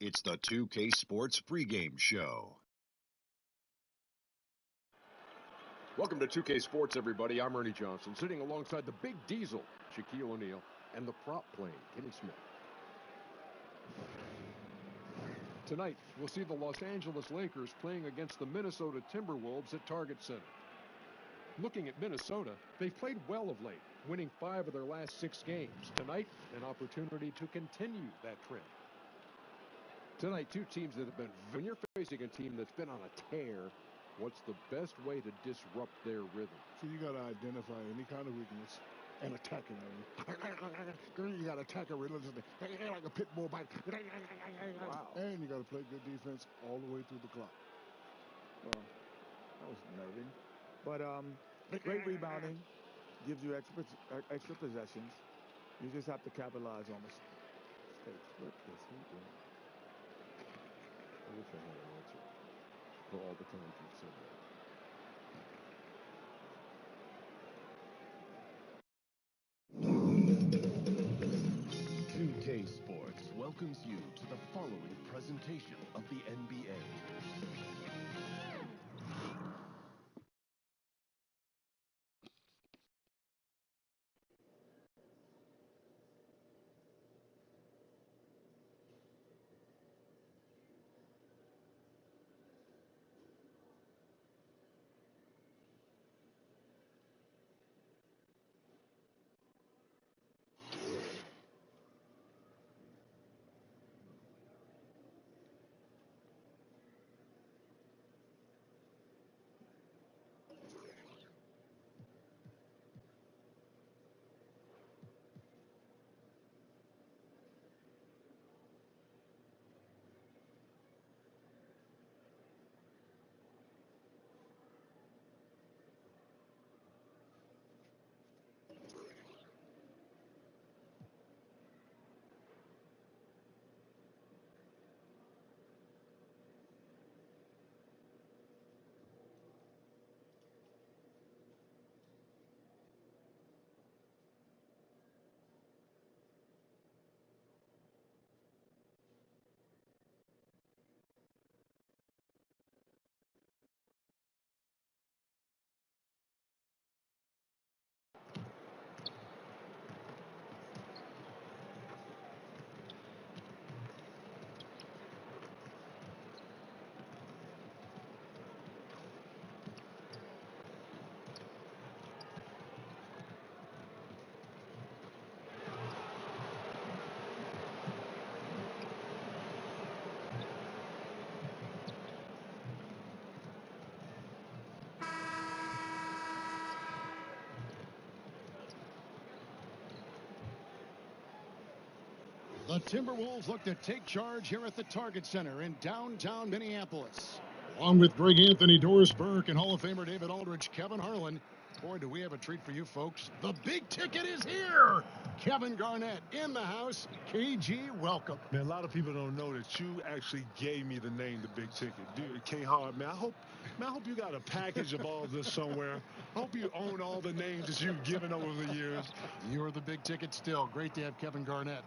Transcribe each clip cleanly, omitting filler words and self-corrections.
It's the 2K Sports pregame show. Welcome to 2K Sports, everybody. I'm Ernie Johnson, sitting alongside the Big Diesel, Shaquille O'Neal, and the prop plane, Kenny Smith. Tonight, we'll see the Los Angeles Lakers playing against the Minnesota Timberwolves at Target Center. Looking at Minnesota, they've played well of late, winning 5 of their last 6 games. Tonight, an opportunity to continue that trend. Tonight, two teams that have been, when you're facing a team that's been on a tear, what's the best way to disrupt their rhythm? So you got to identify any kind of weakness and attack it. You got to attack it relentlessly, like a pit bull bite. Wow. And you got to play good defense all the way through the clock. Well, that was nerving. But great rebounding gives you extra possessions. You just have to capitalize on mistakes. What is he doing? I wish I had an answer for all the times you've said that. K Sports welcomes you to the following presentation of the NBA. The Timberwolves look to take charge here at the Target Center in downtown Minneapolis. Along with Greg Anthony, Doris Burke, and Hall of Famer David Aldridge, Kevin Harlan. Boy, do we have a treat for you folks. The big ticket is here. Kevin Garnett in the house. KG, welcome. Man, a lot of people don't know that you actually gave me the name, The Big Ticket. Dude, K-Hard, man, I hope you got a package of all this somewhere. I hope you own all the names that you've given over the years. You're the big ticket still. Great to have Kevin Garnett.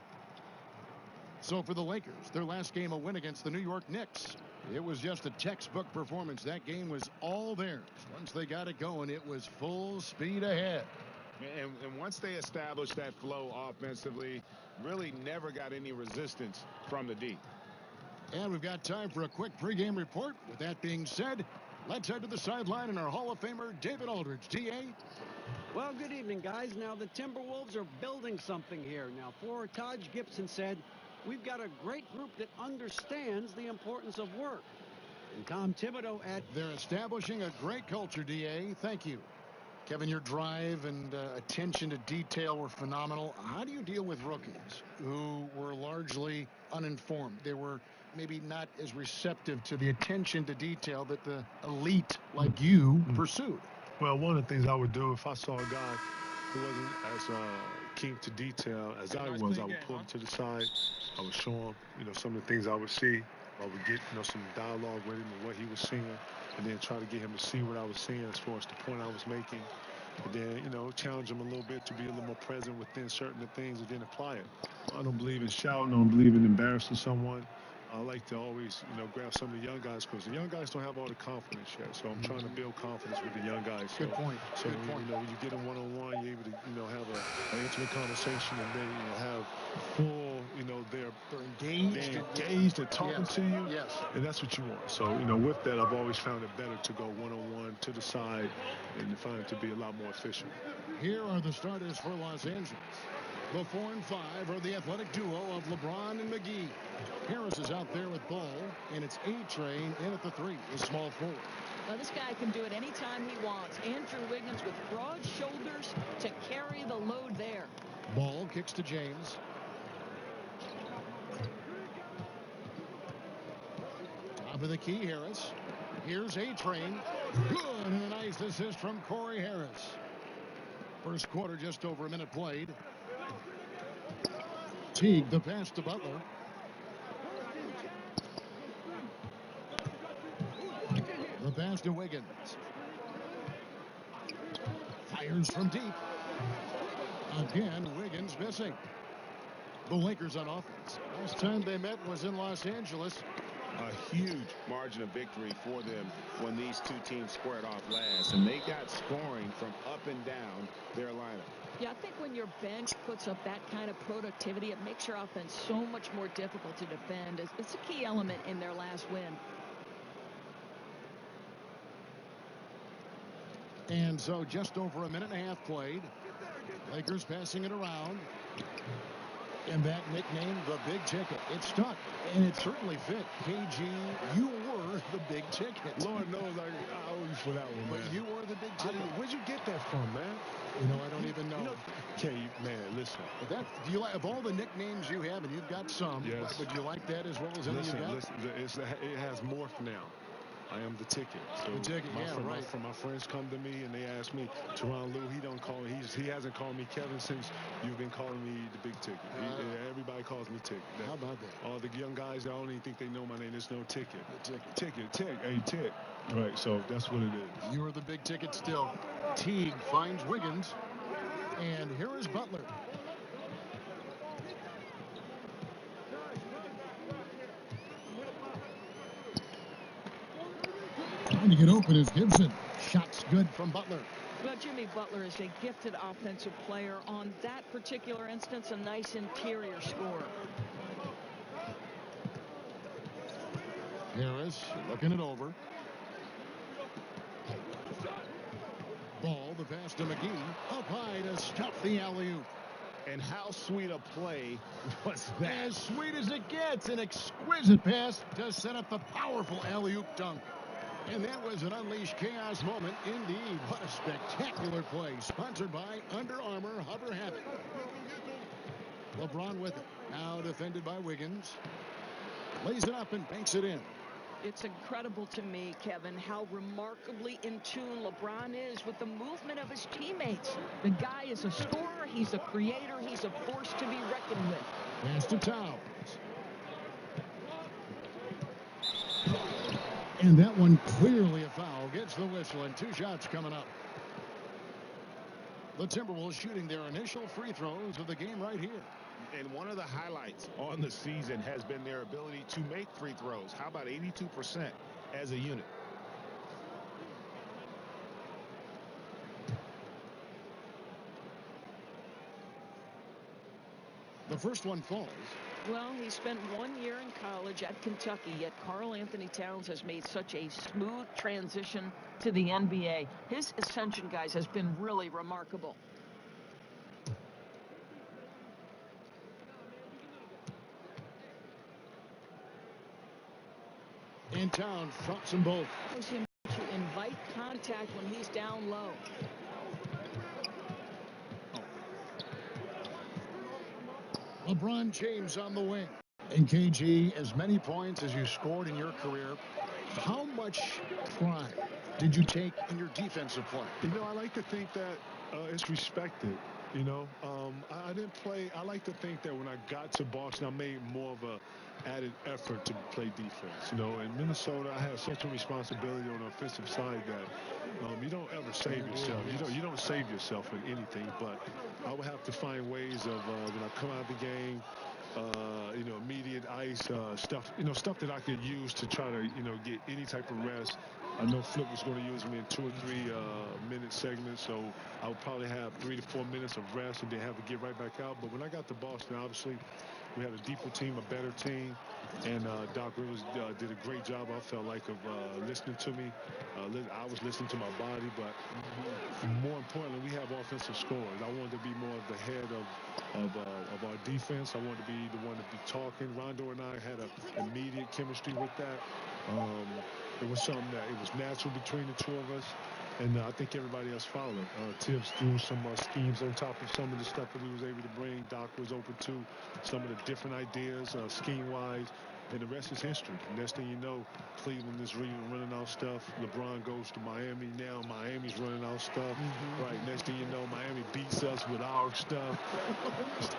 So for the Lakers, their last game a win against the New York Knicks. It was just a textbook performance. That game was all theirs. Once they got it going, it was full speed ahead. And once they established that flow offensively, really never got any resistance from the D. And we've got time for a quick pregame report. With that being said, let's head to the sideline and our Hall of Famer, David Aldridge. D.A.? Well, good evening, guys. Now, the Timberwolves are building something here. Now, forward Taj Gibson said, "We've got a great group that understands the importance of work." And Tom Thibodeau at... They're establishing a great culture, D.A. Thank you. Kevin, your drive and attention to detail were phenomenal. How do you deal with rookies who were largely uninformed? They were maybe not as receptive to the attention to detail that the elite like you pursued. Well, one of the things I would do if I saw a guy who wasn't as keen to detail as I was, I would pull him to the side. I would show him, some of the things I would see. I would get, some dialogue with him and what he was seeing, and then try to get him to see what I was seeing as far as the point I was making. And then, challenge him a little bit to be a little more present within certain things and then apply it. I don't believe in shouting. I don't believe in embarrassing someone. I like to always, grab some of the young guys because the young guys don't have all the confidence yet. So I'm trying to build confidence with the young guys. Good point. So Good point. when you get them one-on-one, you're able to, have an intimate conversation, and then have full, they're engaged and talking to you. Yes. And that's what you want. So, with that, I've always found it better to go one-on-one to the side and find it to be a lot more efficient. Here are the starters for Los Angeles. The 4 and 5 are the athletic duo of LeBron and McGee. Harris is out there with ball, and it's A-Train in at the 3, the small forward. Now, this guy can do it anytime he wants. Andrew Wiggins with broad shoulders to carry the load there. Ball kicks to James. Top of the key, Harris. Here's A-Train. Good, and a nice assist from Corey Harris. First quarter, just over a minute played. Teague, the pass to Butler. The pass to Wiggins. Fires from deep. Again, Wiggins missing. The Lakers on offense. Last time they met was in Los Angeles. A huge margin of victory for them when these two teams squared off last, and they got scoring from up and down their lineup. Yeah, I think when your bench puts up that kind of productivity, it makes your offense so much more difficult to defend. It's a key element in their last win. And so just over a minute and a half played. Lakers passing it around. And that nickname, the big ticket, it stuck. And it certainly fit. KG, you were the big ticket. Lord knows I owe you for that one, man. But you were the big ticket. Where'd you get that from, man? I don't even know. Man, listen. But do you like, of all the nicknames you have, and you've got some, yes. Would you like that as well as any you got? Listen, it has morphed now. I am the ticket. So the ticket, my friends come to me and they ask me, Teron Lou, he hasn't called me Kevin since you've been calling me the big ticket. Everybody calls me Tick. How about that? All the young guys, I don't even think they know my name. There's no ticket. The ticket. Tick. Hey, Tick. Right, so that's what it is. You are the big ticket still. Teague finds Wiggins. And here is Butler. Trying to get open is Gibson. Shot's good from Butler. Well, Jimmy Butler is a gifted offensive player. On that particular instance, a nice interior scorer. Harris looking it over. Ball, the pass to McGee. Up high to stuff the alley-oop. And how sweet a play was that? As sweet as it gets. An exquisite pass to set up the powerful alley-oop dunk. And that was an unleashed chaos moment indeed. What a spectacular play. Sponsored by Under Armour Hover Habit. LeBron with it. Now defended by Wiggins. Lays it up and banks it in. It's incredible to me, Kevin, how remarkably in tune LeBron is with the movement of his teammates. The guy is a scorer. He's a creator. He's a force to be reckoned with. Pass to Towns. And that one clearly a foul. Gets the whistle and 2 shots coming up. The Timberwolves shooting their initial free throws of the game right here. And one of the highlights on the season has been their ability to make free throws. How about 82% as a unit? The first one falls. Well, he spent 1 year in college at Kentucky, yet Karl Anthony Towns has made such a smooth transition to the NBA. His ascension, guys, has been really remarkable. And Towns drops them both. Allows him to invite contact when he's down low. LeBron James on the wing. And KG, as many points as you scored in your career, how much pride did you take in your defensive play? I like to think that it's respected. I didn't play. I like to think that when I got to Boston, I made more of a added effort to play defense. In Minnesota, I had such a responsibility on the offensive side that you don't ever save yourself. You don't save yourself in anything. But I would have to find ways of when I come out of the game, immediate ice stuff, stuff that I could use to try to, get any type of rest. I know Flip was going to use me in 2 or 3 minute segments, so I would probably have 3 to 4 minutes of rest and then have to get right back out. But when I got to Boston, obviously, we had a deeper team, a better team, and Doc Rivers did a great job, I felt like, of listening to me. I was listening to my body, but more importantly, we have offensive scorers. I wanted to be more of the head of our defense. I wanted to be the one to be talking. Rondo and I had an immediate chemistry with that. It was something that it was natural between the two of us, and I think everybody else followed. Tibbs threw some schemes on top of some of the stuff that we was able to bring. Doc was open to some of the different ideas, scheme-wise, and the rest is history. Next thing you know, Cleveland is running out stuff. LeBron goes to Miami now. Miami's running out stuff. Right. Next thing you know, Miami beats us with our stuff.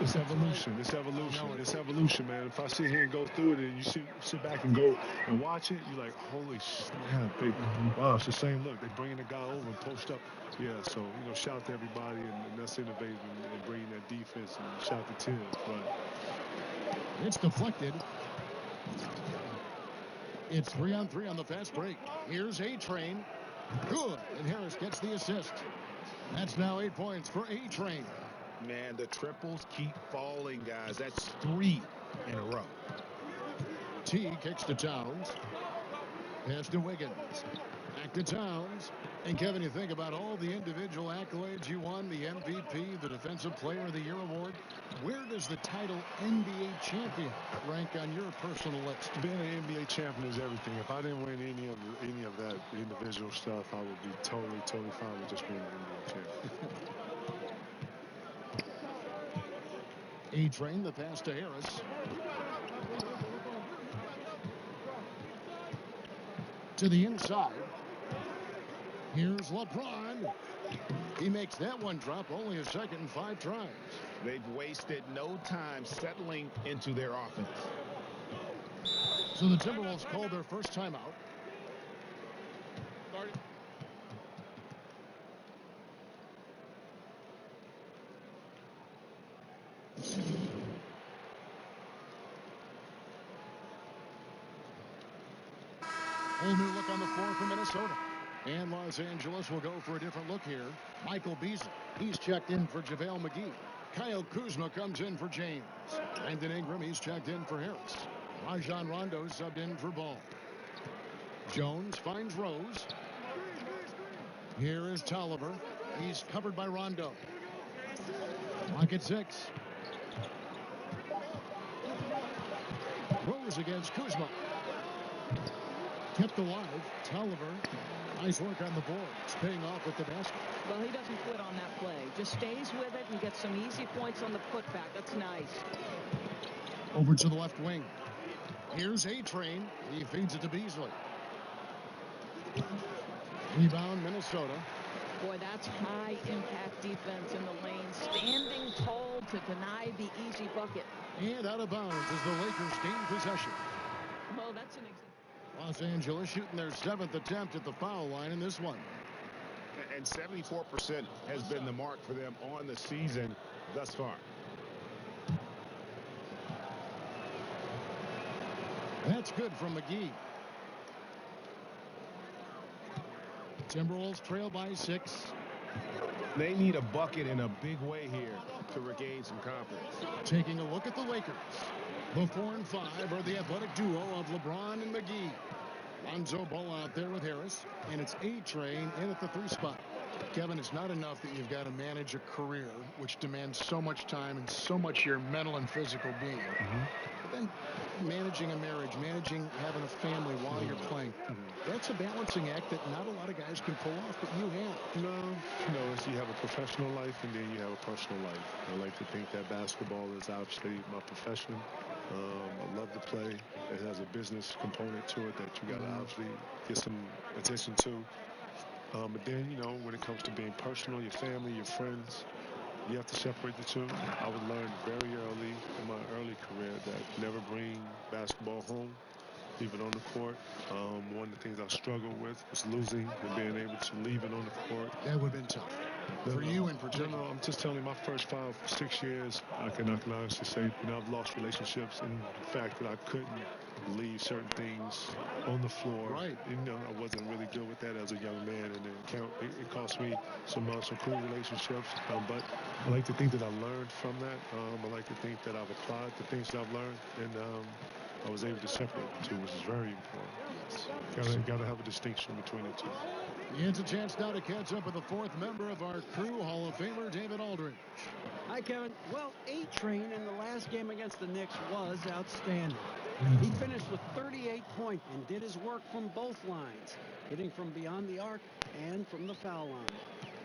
It's evolution. It's evolution. It's evolution, man. If I sit here and go through it and you sit back and go and watch it, you're like, holy snap. Wow, it's the same look. They're bringing the guy over and post up. Yeah, so, shout out to everybody and that's innovating and bringing that defense. And shout out to Tibbs. Right. It's deflected. It's 3-on-3 on the fast break. Here's A-Train. Good. And Harris gets the assist. That's now 8 points for A-Train. Man, the triples keep falling, guys. That's 3 in a row. T kicks to Towns. Pass to Wiggins. Back to Towns. And Kevin, you think about all the individual accolades you won, the MVP, the Defensive Player of the Year award. Where does the title NBA champion rank on your personal list? Being an NBA champion is everything. If I didn't win any of that individual stuff, I would be totally fine with just being an NBA champion. A-Train, the pass to Harris. To the inside. Here's LeBron. He makes that one drop, only a second and 5 tries. They've wasted no time settling into their offense. So the Timberwolves called their first timeout. Whole new look on the floor for Minnesota. And Los Angeles will go for a different look here. Michael Beasley, he's checked in for JaVale McGee. Kyle Kuzma comes in for James. Brandon Ingram, he's checked in for Harris. Rajon Rondo subbed in for Ball. Jones finds Rose. Here is Tolliver. He's covered by Rondo. Clock at 6. Rose against Kuzma. Kept alive. Tolliver. Nice work on the board. It's paying off with the basket. Well, he doesn't quit on that play. Just stays with it and gets some easy points on the putback. That's nice. Over to the left wing. Here's A-Train. He feeds it to Beasley. Rebound, Minnesota. Boy, that's high-impact defense in the lane. Standing tall to deny the easy bucket. And out of bounds as the Lakers gain possession. Well, that's an example. Los Angeles shooting their 7th attempt at the foul line in this one. And 74% has been the mark for them on the season thus far. That's good from McGee. Timberwolves trail by 6. They need a bucket in a big way here to regain some confidence. Taking a look at the Lakers. The 4 and 5 are the athletic duo of LeBron and McGee. Lonzo Ball out there with Harris, and it's A-Train in at the 3 spot. Kevin, it's not enough that you've got to manage a career which demands so much time and so much your mental and physical being. But then managing a marriage, managing having a family while you're playing, that's a balancing act that not a lot of guys can pull off, but you have. No, you have a professional life and then you have a personal life. I like to think that basketball is obviously my profession. I love to play. It has a business component to it that you got to obviously get some attention to. But then, when it comes to being personal, your family, your friends, you have to separate the two. I would learn very early in my early career that never bring basketball home, even on the court. One of the things I struggled with was losing and being able to leave it on the court. That would have been tough. For you in particular? No, I'm just telling you, my first 5, 6 years, I can honestly say, I've lost relationships, and the fact that I couldn't leave certain things on the floor. Right. I wasn't really good with that as a young man, and it cost me some cool relationships. But I like to think that I learned from that. I like to think that I've applied the things that I've learned, and I was able to separate the two, which is very important. Yes. Got to have a distinction between the two. It's a chance now to catch up with the fourth member of our crew, Hall of Famer David Aldridge. Hi, Kevin. Well, A-Train in the last game against the Knicks was outstanding. He finished with 38 points and did his work from both lines, hitting from beyond the arc and from the foul line.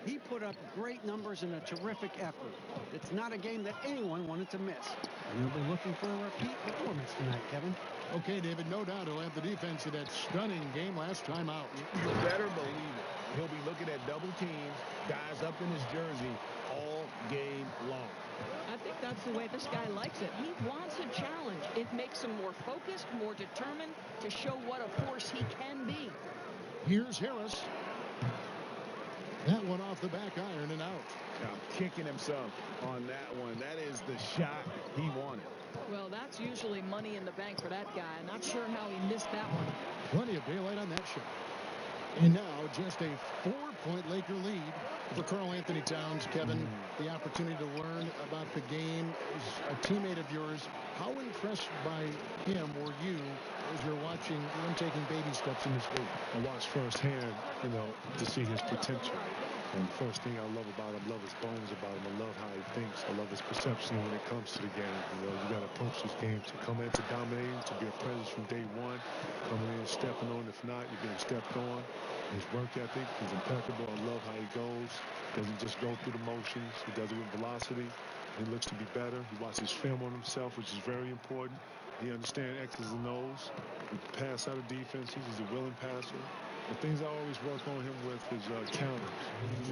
He put up great numbers in a terrific effort. It's not a game that anyone wanted to miss. And he'll be looking for a repeat performance tonight, Kevin. Okay, David, no doubt he'll have the defense of that stunning game last time out. You better believe it. He'll be looking at double teams, guys up in his jersey all game long. I think that's the way this guy likes it. He wants a challenge. It makes him more focused, more determined to show what a force he can be. Here's Harris. That one off the back iron and out. Now kicking himself on that one. That is the shot he wanted. Well, that's usually money in the bank for that guy. Not sure how he missed that one. Plenty of daylight on that shot. And now just a 4-point Laker lead for Karl Anthony Towns. Kevin, the opportunity to learn about the game as a teammate of yours. How impressed by him were you as you're watching him taking baby steps in this league? I watched firsthand, to see his potential. And the first thing I love about him, I love his bones about him. I love how he thinks. I love his perception when it comes to the game. You got to approach this game to come in to dominate, to be a presence from day one. Coming in, stepping on. If not, you're getting stepped on. His work ethic is impeccable. I love how he goes. Doesn't just go through the motions. He does it with velocity. He looks to be better. He watches film on himself, which is very important. He understands X's and O's. He pass out of defenses. He's a willing passer. The things I always work on him with is counters.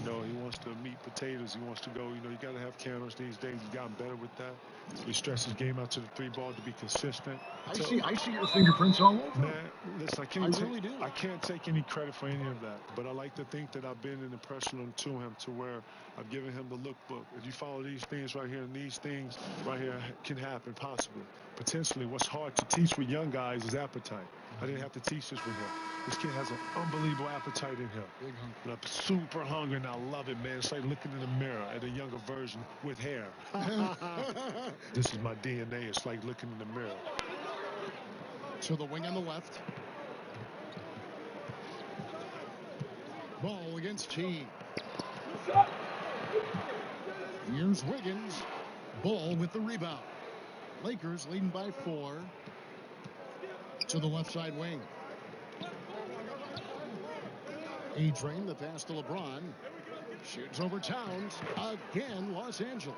He wants to meet potatoes. He wants to go. You got to have counters these days. He's gotten better with that. He stretches his game out to the 3-ball to be consistent. I see your fingerprints all over. Man, listen, I can't take any credit for any of that. But I like to think that I've been an impression to him to where I've given him the lookbook. If you follow these things right here, and these things right here can happen possibly. Potentially, what's hard to teach with young guys is appetite. I didn't have to teach this with him. This kid has an unbelievable appetite in him. Big hunger. But I'm super hungry, and I love it, man. It's like looking in the mirror at a younger version with hair. This is my DNA. It's like looking in the mirror. To the wing on the left. Ball against Teague. Here's Wiggins. Ball with the rebound. Lakers leading by 4. To the left side wing. A-Train, the pass to LeBron. Shoots over Towns. Again, Los Angeles.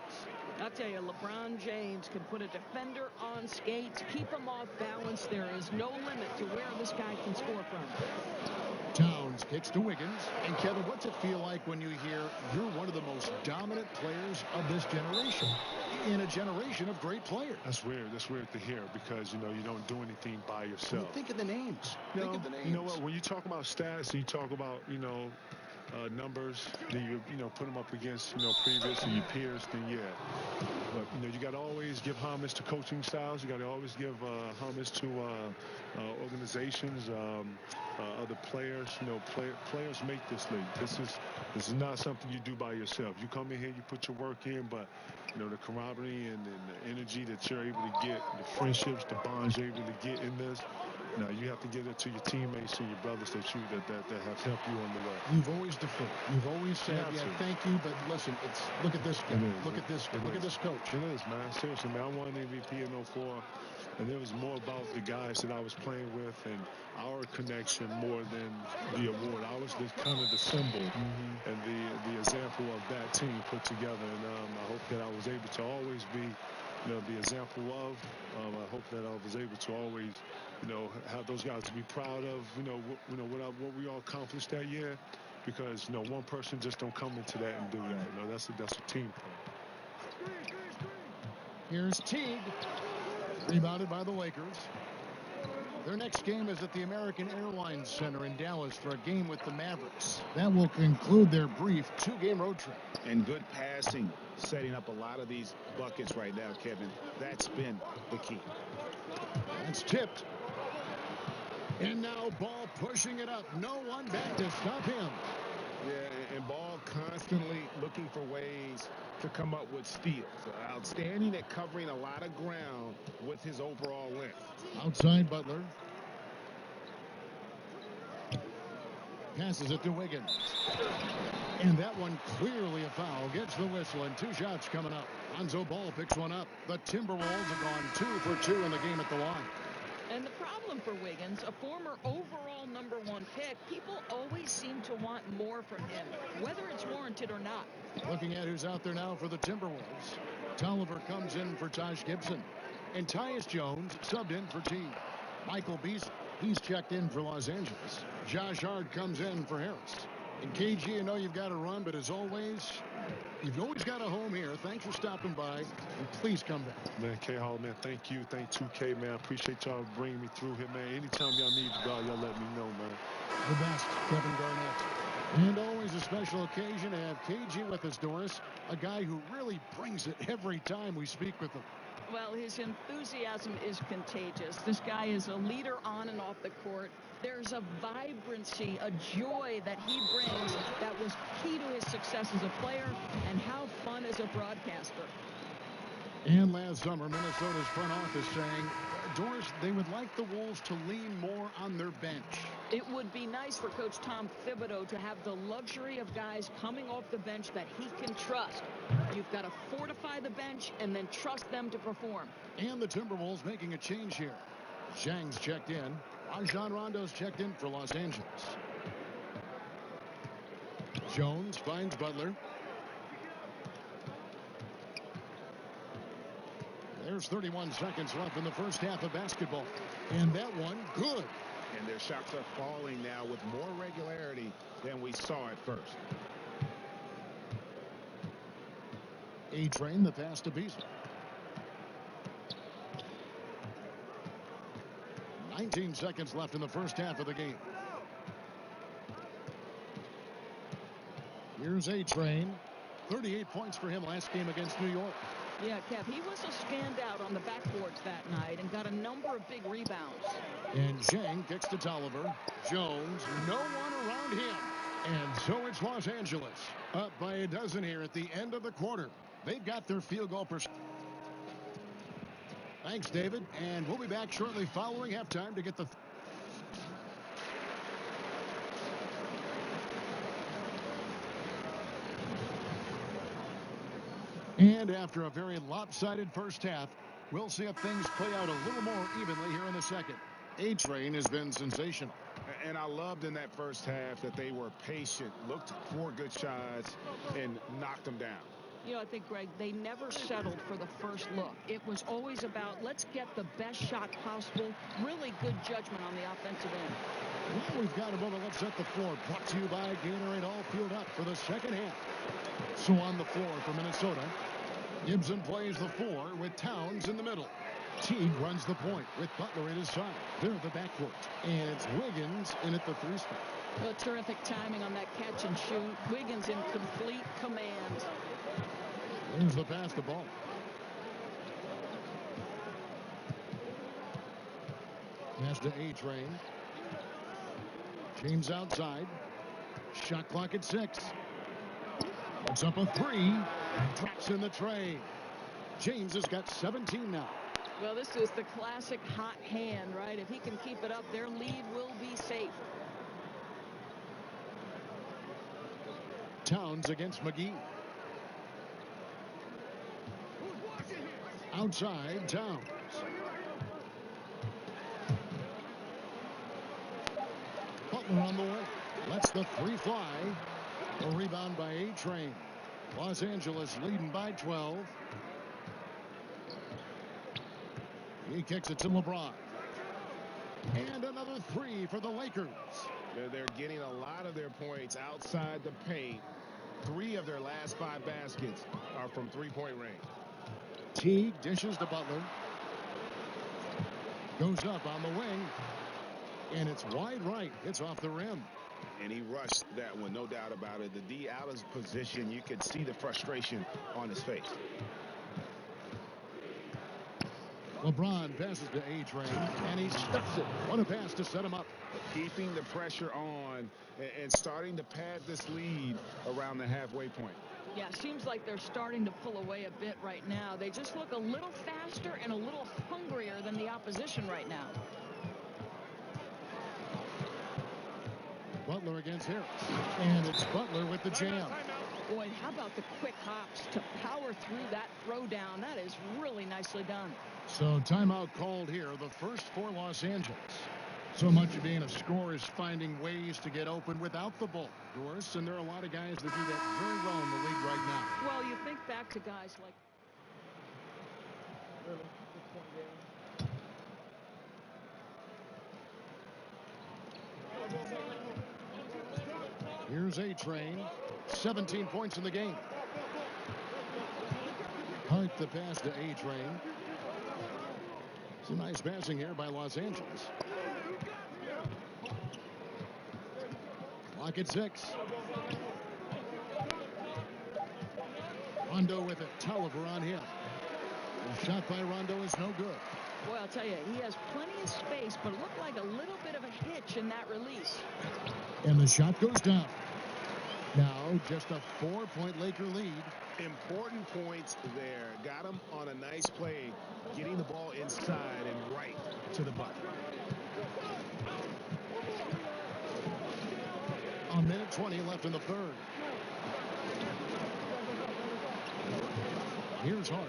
I'll tell you, LeBron James can put a defender on skates, keep him off balance. There is no limit to where this guy can score from. Towns kicks to Wiggins. And Kevin, what's it feel like when you hear you're one of the most dominant players of this generation in a generation of great players? That's weird. That's weird to hear because, you don't do anything by yourself. Well, think of the names. Think of the names. You know what? When you talk about stats and you talk about, numbers, then you put them up against, previous and your peers, then yeah. But, you got to always give homage to coaching styles. You got to always give homage to organizations, other players. Players make this league. This is not something you do by yourself. You come in here, you put your work in, but the camaraderie and the energy that you're able to get, the friendships, the bonds you're able to get in this. Now you have to give it to your teammates and your brothers that have helped you on the way. You've always deferred. You've always said, thank you, but listen, look at this guy. Look at this coach. It is, man. Seriously, man. I won MVP in 04, and it was more about the guys that I was playing with and our connection more than the award. I was kind of the symbol and the example of that team put together, and I hope that I was able to always be the example of. I hope that I was able to always, have those guys to be proud of, what we all accomplished that year, because one person just don't come into that and do that. That's a team thing. Here's Teague, rebounded by the Lakers. Their next game is at the American Airlines Center in Dallas for a game with the Mavericks. That will conclude their brief 2-game road trip. And good passing, setting up a lot of these buckets right now, Kevin. That's been the key. That's tipped. And now Ball pushing it up. No one back to stop him. Yeah, and Ball constantly looking for ways to come up with steals. Outstanding at covering a lot of ground with his overall length. Outside Butler. Passes it to Wiggins. And that one clearly a foul. Gets the whistle and 2 shots coming up. Lonzo Ball picks one up. The Timberwolves have gone 2 for 2 in the game at the line. And the problem for Wiggins, a former overall #1 pick, people always seem to want more from him, whether it's warranted or not. Looking at who's out there now for the Timberwolves. Tolliver comes in for Taj Gibson. And Tyus Jones subbed in for T. Michael Beasley, he's checked in for Los Angeles. Josh Hart comes in for Harris. And KG, I know you've got to run, but as always, you've always got a home here. Thanks for stopping by, and please come back. Man, K-Hall, man, thank you. Thank 2K, man. I appreciate y'all bringing me through here, man. Anytime y'all need to go, y'all let me know, man. The best, Kevin Garnett. And always a special occasion to have KG with us, Doris, a guy who really brings it every time we speak with him. Well, his enthusiasm is contagious. This guy is a leader on and off the court. There's a vibrancy, a joy that he brings that was key to his success as a player and how fun as a broadcaster. And last summer, Minnesota's front office saying, Doris, they would like the Wolves to lean more on their bench. It would be nice for Coach Tom Thibodeau to have the luxury of guys coming off the bench that he can trust. You've got to fortify the bench and then trust them to perform. And the Timberwolves making a change here. Zhang's checked in. Rajon Rondo's checked in for Los Angeles. Jones finds Butler. There's 31 seconds left in the first half of basketball. And that one, good. And their shots are falling now with more regularity than we saw at first. A-Train, the pass to Beasley. 19 seconds left in the first half of the game. Here's A-Train. 38 points for him last game against New York. Yeah, Kev, he was a standout on the backboards that night and got a number of big rebounds. And Zhang kicks to Tolliver. Jones, no one around him. And so it's Los Angeles, up by a dozen here at the end of the quarter. They've got their field goal percentage. Thanks, David. And we'll be back shortly following halftime to get the... And after a very lopsided first half, we'll see if things play out a little more evenly here in the second. A-Train has been sensational. And I loved in that first half that they were patient, looked for good shots, and knocked them down. You know, I think, Greg, they never settled for the first look. It was always about, let's get the best shot possible. Really good judgment on the offensive end. Well, we've got a moment. Let's set the floor. Brought to you by Gatorade, all fueled up for the second half. So on the floor for Minnesota, Gibson plays the 4 with Towns in the middle. Teague runs the point with Butler at his side. They're the backcourt. And it's Wiggins in at the 3 spot. Well, terrific timing on that catch and shoot. Wiggins in complete command. There's the pass to Ball. Pass to A-Train. James outside. Shot clock at 6. Puts up a 3. Drops in the tray. James has got 17 now. Well, this is the classic hot hand, right? If he can keep it up, their lead will be safe. Towns against McGee. Outside, Towns. Butler on the way. Lets the 3 fly. A rebound by A-Train. Los Angeles leading by 12. He kicks it to LeBron. And another 3 for the Lakers. They're getting a lot of their points outside the paint. 3 of their last 5 baskets are from three-point range. Teague dishes to Butler. Goes up on the wing. And it's wide right. It's off the rim. And he rushed that one, no doubt about it. The D out of position, you could see the frustration on his face. LeBron passes to A-Train, and he stuffs it. What a pass to set him up. Keeping the pressure on and starting to pad this lead around the halfway point. Yeah, seems like they're starting to pull away a bit right now. They just look a little faster and a little hungrier than the opposition right now. Butler against Harris. And it's Butler with the jam. Boy, how about the quick hops to power through that throwdown? That is really nicely done. So timeout called here, the first for Los Angeles. So much of being a scorer is finding ways to get open without the ball, Doris, and there are a lot of guys that do that very well in the league right now. Well, you think back to guys like... Here's A-Train, 17 points in the game. Hart the pass to A-Train. Some nice passing here by Los Angeles. Clock at 6. Rondo with it. Tolliver on him. The shot by Rondo is no good. Boy, I'll tell you, he has plenty of space, but it looked like a little bit of a hitch in that release. And the shot goes down. Now, just a 4-point Laker lead. Important points there. Got him on a nice play, getting the ball inside and right to the bucket. A minute 20 left in the third. Here's Hart.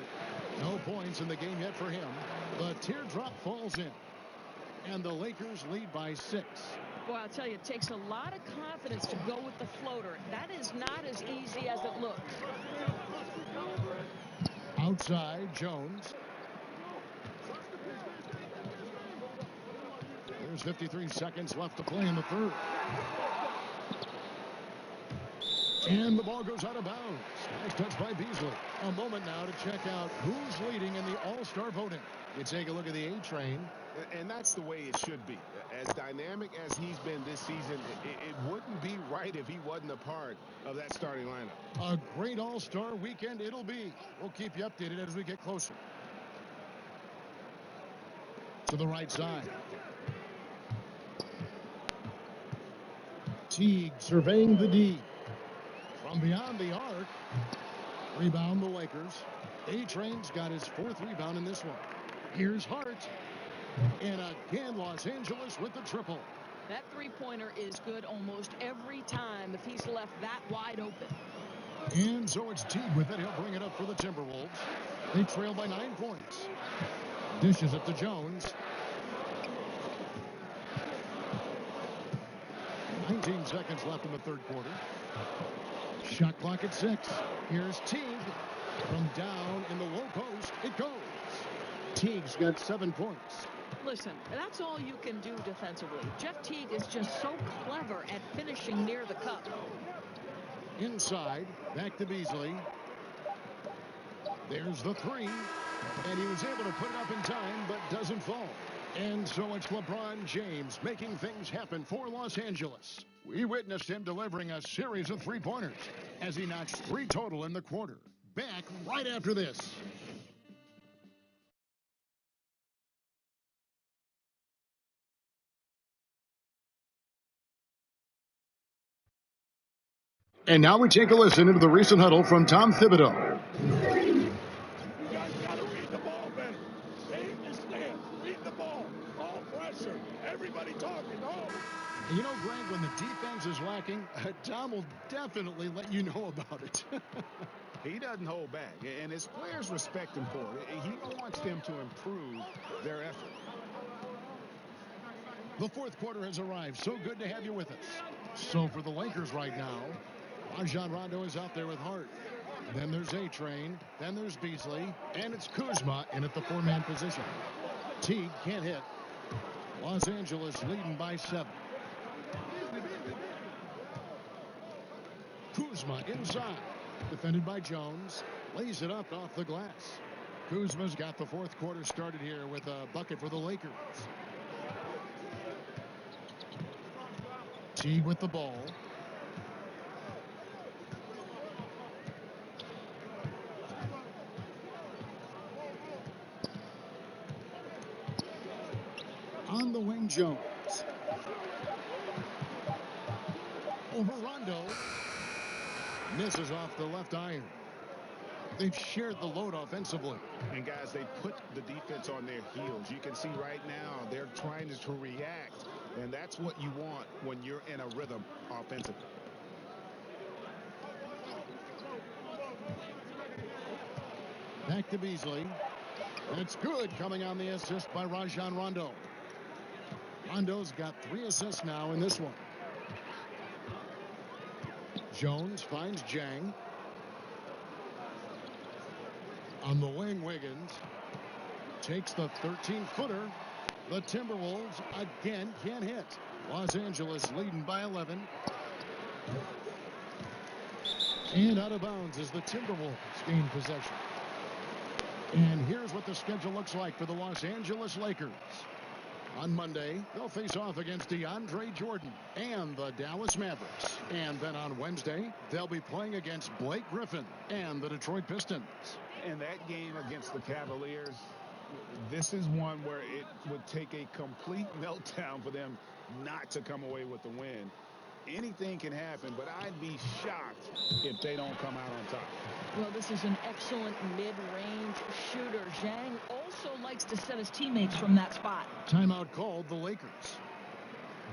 No points in the game yet for him. The teardrop falls in. And the Lakers lead by 6. Boy, I'll tell you, it takes a lot of confidence to go with the floater. That is not as easy as it looks. Outside, Jones. There's 53 seconds left to play in the third. And the ball goes out of bounds. Nice touch by Beasley. A moment now to check out who's leading in the All-Star voting. You take a look at the A-Train. And that's the way it should be. As dynamic as he's been this season, it wouldn't be right if he wasn't a part of that starting lineup. A great All-Star weekend it'll be. We'll keep you updated as we get closer. To the right side. Teague surveying the D. From beyond the arc. Rebound the Lakers. A-Train's got his 4th rebound in this one. Here's Hart. And again, Los Angeles with the triple. That three-pointer is good almost every time if he's left that wide open. And so it's Teague with it. He'll bring it up for the Timberwolves. They trail by 9 points. Dishes it to Jones. 19 seconds left in the third quarter. Shot clock at 6. Here's Teague. From down in the low post, it goes. Teague's got 7 points. Listen, that's all you can do defensively. Jeff Teague is just so clever at finishing near the cup. Inside, back to Beasley. There's the 3. And he was able to put it up in time, but doesn't fall. And so it's LeBron James making things happen for Los Angeles. We witnessed him delivering a series of 3-pointers as he notched 3 total in the quarter. Back right after this. And now we take a listen into the recent huddle from Tom Thibodeau. You guys got to read the ball better. Stay in your stance. Read the ball. All pressure. Everybody talking. Oh. You know, Greg, when the defense is lacking, Tom will definitely let you know about it. He doesn't hold back, and his players respect him for it. He wants them to improve their effort. The fourth quarter has arrived. So good to have you with us. So for the Lakers right now, Rajon Rondo is out there with Hart. Then there's A-Train. Then there's Beasley. And it's Kuzma in at the 4-man position. Teague can't hit. Los Angeles leading by 7. Kuzma inside. Defended by Jones. Lays it up off the glass. Kuzma's got the fourth quarter started here with a bucket for the Lakers. Teague with the ball. On the wing, Jones. Over Rondo. Misses off the left iron. They've shared the load offensively. And guys, they put the defense on their heels. You can see right now they're trying to react, and that's what you want when you're in a rhythm offensively. Back to Beasley. That's good, coming on the assist by Rajon Rondo. Rondo's got 3 assists now in this one. Jones finds Jang. On the wing, Wiggins takes the 13-footer. The Timberwolves again can't hit. Los Angeles leading by 11. And out of bounds as the Timberwolves gain possession. And here's what the schedule looks like for the Los Angeles Lakers. On Monday, they'll face off against DeAndre Jordan and the Dallas Mavericks. And then on Wednesday, they'll be playing against Blake Griffin and the Detroit Pistons. And that game against the Cavaliers, this is one where it would take a complete meltdown for them not to come away with the win. Anything can happen, but I'd be shocked if they don't come out on top. Well, this is an excellent mid-range shooter. Zhang also likes to set his teammates from that spot. Timeout called the Lakers.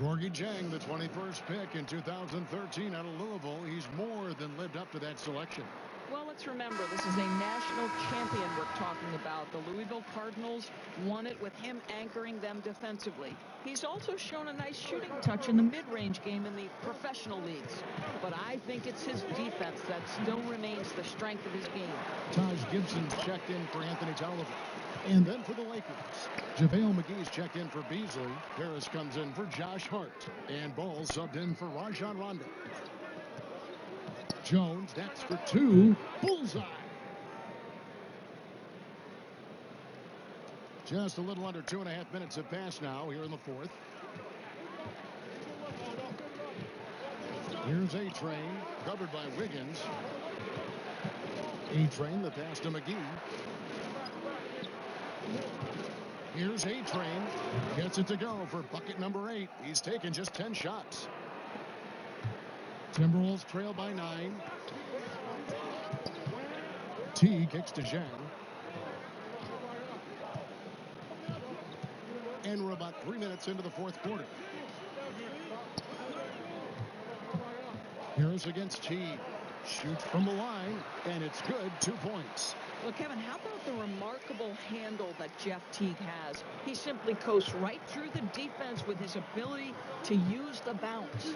Gorgui Dieng, the 21st pick in 2013 out of Louisville. He's more than lived up to that selection. Well, let's remember, this is a national champion we're talking about. The Louisville Cardinals won it with him anchoring them defensively. He's also shown a nice shooting touch in the mid-range game in the professional leagues. But I think it's his defense that still remains the strength of his game. Taj Gibson's checked in for Anthony Tolliver. And then for the Lakers, JaVale McGee's checked in for Beasley. Harris comes in for Josh Hart. And Ball subbed in for Rajon Rondo. Jones, that's for 2. Bullseye. Just a little under 2.5 minutes have passed now here in the 4th. Here's A-Train, covered by Wiggins. A-Train, the pass to McGee. Here's A-Train, gets it to go for bucket number 8. He's taken just 10 shots. Timberwolves trail by 9. T kicks to Zhang. And we're about 3 minutes into the 4th quarter. Harris against T. Shoots from the line, and it's good. 2 points. Well, Kevin, how about the remarkable handle that Jeff Teague has? He simply coasts right through the defense with his ability to use the bounce.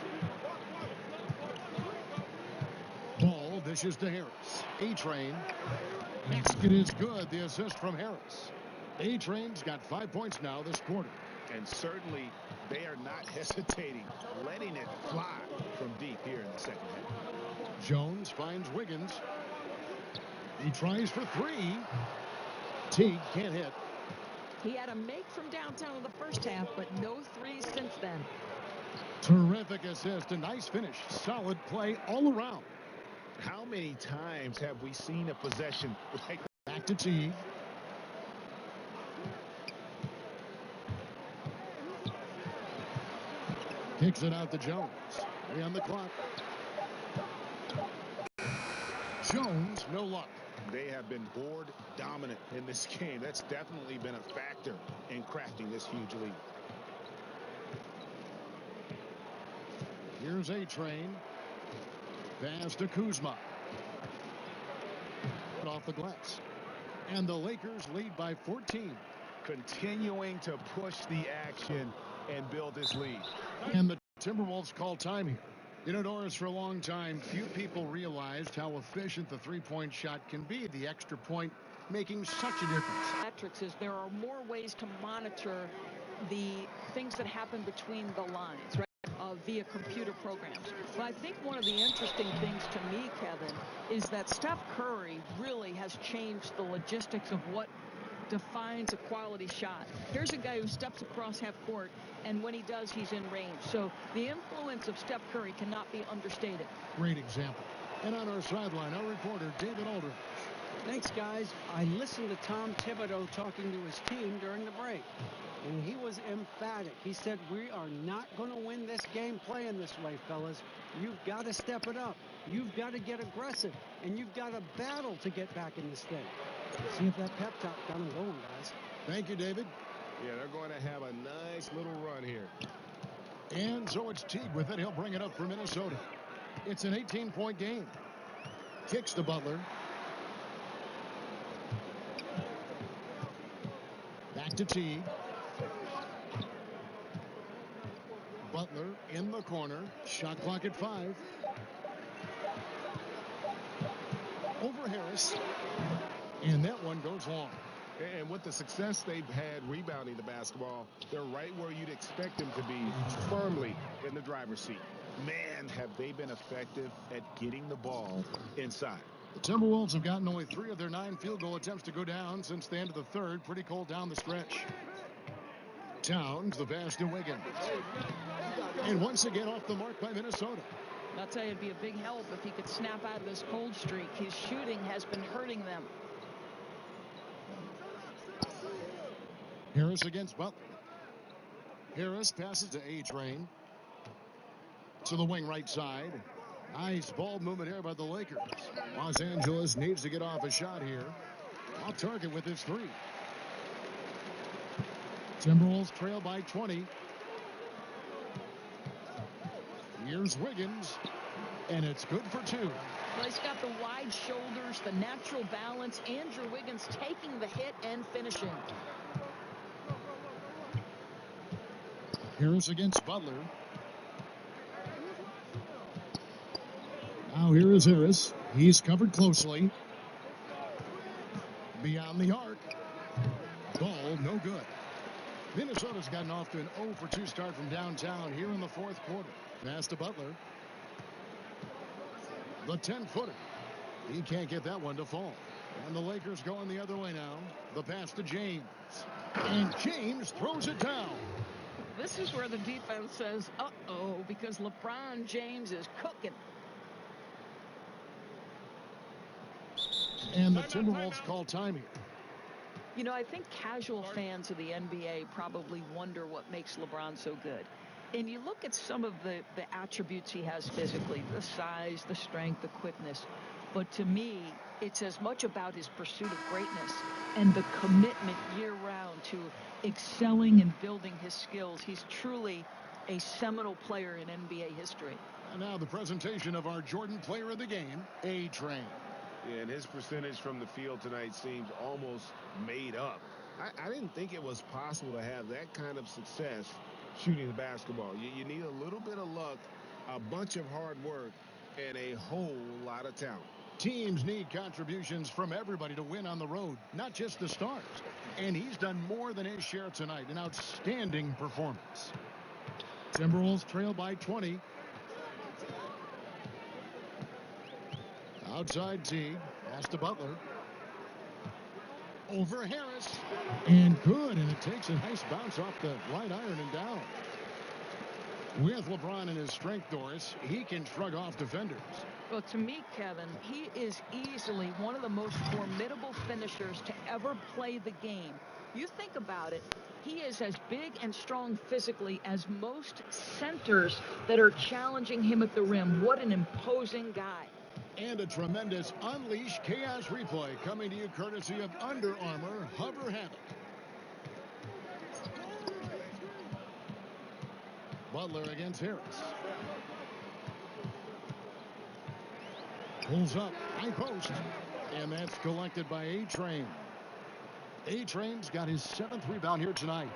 Ball dishes to Harris. A-Train. Basket is good. The assist from Harris. A-Train's got 5 points now this quarter. And certainly they are not hesitating, letting it fly from deep here in the second half. Jones finds Wiggins. He tries for 3. Teague can't hit. He had a make from downtown in the first half, but no threes since then. Terrific assist. A nice finish. Solid play all around. How many times have we seen a possession like that? Back to Teague. Kicks it out to Jones. 3 on the clock. Jones, no luck. They have been board dominant in this game. That's definitely been a factor in crafting this huge lead. Here's A-Train. Pass to Kuzma. Off the glass. And the Lakers lead by 14. Continuing to push the action and build this lead. And the Timberwolves call time here. You know, Doris, for a long time, few people realized how efficient the three-point shot can be. The extra point making such a difference. Metrics is there are more ways to monitor the things that happen between the lines, right? Via computer programs. But I think one of the interesting things to me, Kevin, is that Steph Curry really has changed the logistics of what defines a quality shot. Here's a guy who steps across half court, and when he does, he's in range. So the influence of Steph Curry cannot be understated. Great example. And on our sideline, our reporter, David Aldridge. Thanks, guys. I listened to Tom Thibodeau talking to his team during the break, and he was emphatic. He said, we are not going to win this game playing this way, fellas. You've got to step it up. You've got to get aggressive, and you've got to battle to get back in this thing. Let's see if that pep talk got him going, guys. Thank you, David. Yeah, they're going to have a nice little run here. And so it's Teague with it. He'll bring it up for Minnesota. It's an 18-point game. Kicks to Butler. Back to Teague. Butler in the corner. Shot clock at 5. Over Harris. And that one goes long. And with the success they've had rebounding the basketball, they're right where you'd expect them to be, firmly in the driver's seat. Man, have they been effective at getting the ball inside. The Timberwolves have gotten only 3 of their 9 field goal attempts to go down since the end of the third. Pretty cold down the stretch. Towns, the pass to Wiggins. And once again off the mark by Minnesota. I'll tell you, it'd be a big help if he could snap out of this cold streak. His shooting has been hurting them. Harris against Butler. Harris passes to A-Train. To the wing right side. Nice ball movement here by the Lakers. Los Angeles needs to get off a shot here. Off target with his 3. Timberwolves trail by 20. Here's Wiggins. And it's good for 2. Well, he's got the wide shoulders, the natural balance. Andrew Wiggins taking the hit and finishing. Harris against Butler. Now here is Harris. He's covered closely. Beyond the arc. Ball no good. Minnesota's gotten off to an 0 for 2 start from downtown here in the 4th quarter. Pass to Butler. The 10-footer. He can't get that one to fall. And the Lakers going the other way now. The pass to James. And James throws it down. This is where the defense says, uh-oh, because LeBron James is cooking. And the Timberwolves call time here. You know, I think casual fans of the NBA probably wonder what makes LeBron so good. And you look at some of the attributes he has physically, the size, the strength, the quickness. But to me, it's as much about his pursuit of greatness and the commitment year-round to excelling and building his skills. He's truly a seminal player in NBA history. And now the presentation of our Jordan Player of the Game, A-Train. Yeah, and his percentage from the field tonight seems almost made up. I didn't think it was possible to have that kind of success shooting the basketball. You need a little bit of luck, a bunch of hard work, and a whole lot of talent. Teams need contributions from everybody to win on the road, not just the stars. And he's done more than his share tonight. An outstanding performance. Timberwolves trail by 20. Outside Teague. Pass to Butler. Over Harris. And good. And it takes a nice bounce off the right iron and down. With LeBron and his strength, Doris, he can shrug off defenders. Well, to me, Kevin, he is easily one of the most formidable finishers to ever play the game. You think about it, he is as big and strong physically as most centers that are challenging him at the rim. What an imposing guy. And a tremendous Unleash Chaos replay coming to you courtesy of Under Armour Hover Havoc. Butler against Harris. Pulls up, high post, and that's collected by A-Train. A-Train's got his 7th rebound here tonight.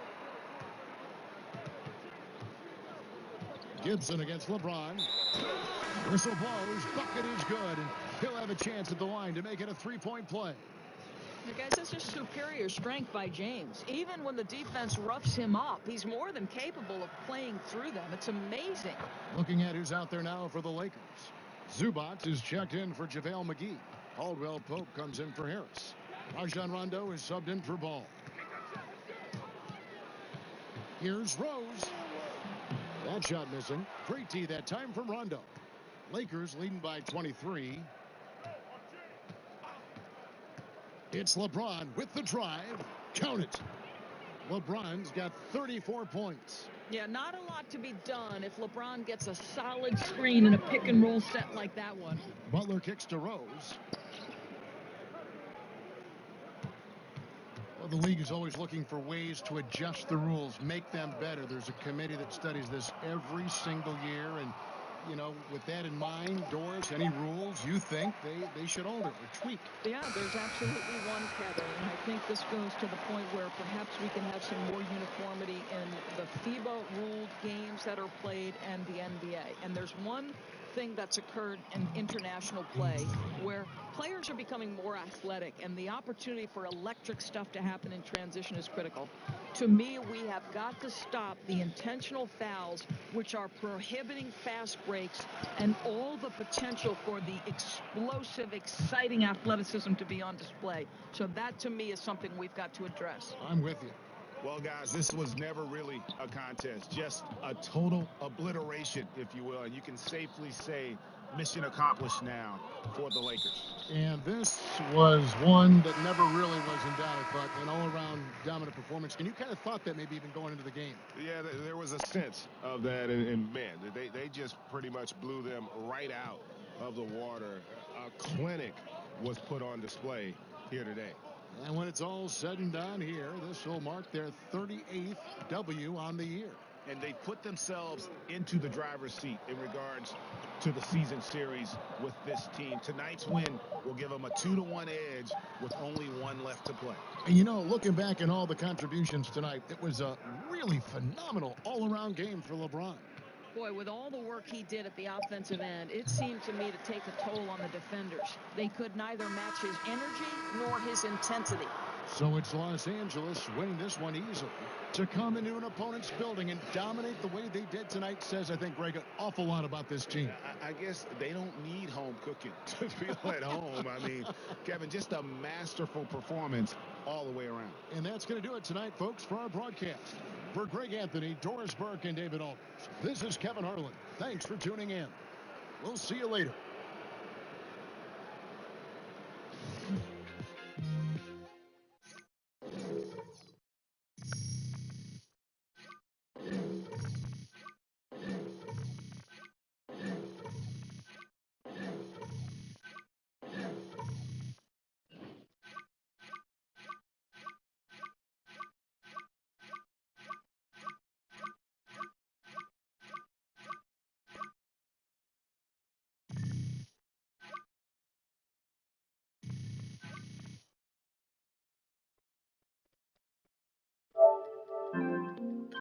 Gibson against LeBron. Whistle blows, bucket is good, and he'll have a chance at the line to make it a 3-point play. You guys, this is superior strength by James. Even when the defense roughs him up, he's more than capable of playing through them. It's amazing. Looking at who's out there now for the Lakers. Zubac is checked in for JaVale McGee. Caldwell Pope comes in for Harris. Rajon Rondo is subbed in for Ball. Here's Rose. That shot missing. Great tee that time from Rondo. Lakers leading by 23. It's LeBron with the drive. Count it. LeBron's got 34 points. Yeah, not a lot to be done if LeBron gets a solid screen in a pick and roll set like that one. Butler kicks to Rose. Well, the league is always looking for ways to adjust the rules, make them better. There's a committee that studies this every single year, and you know, with that in mind, Doris, any rules you think they should alter or tweak? Yeah, there's absolutely one, Kevin. And I think this goes to the point where perhaps we can have some more uniformity in the FIBA-ruled games that are played and the NBA. And there's one thing that's occurred in international play where players are becoming more athletic, and the opportunity for electric stuff to happen in transition is critical. To me, we have got to stop the intentional fouls, which are prohibiting fast breaks and all the potential for the explosive, exciting athleticism to be on display. So that, to me, is something we've got to address. I'm with you. Well, guys, this was never really a contest, just a total obliteration, if you will. And you can safely say mission accomplished now for the Lakers. And this was one that never really was in doubt, I thought, an all-around dominant performance. And you kind of thought that maybe even going into the game. Yeah, there was a sense of that, and man, they just pretty much blew them right out of the water. A clinic was put on display here today. And when it's all said and done here, this will mark their 38th W on the year. And they put themselves into the driver's seat in regards to the season series with this team. Tonight's win will give them a 2-1 edge with only one left to play. And you know, looking back at all the contributions tonight, it was a really phenomenal all-around game for LeBron. Boy, with all the work he did at the offensive end, it seemed to me to take a toll on the defenders. They could neither match his energy nor his intensity. So it's Los Angeles winning this one easily. To come into an opponent's building and dominate the way they did tonight says, I think, Greg, an awful lot about this team. I guess they don't need home cooking to feel at home. I mean, Kevin, just a masterful performance all the way around. And that's going to do it tonight, folks, for our broadcast. For Greg Anthony, Doris Burke, and David Aldridge, this is Kevin Harlan. Thanks for tuning in. We'll see you later.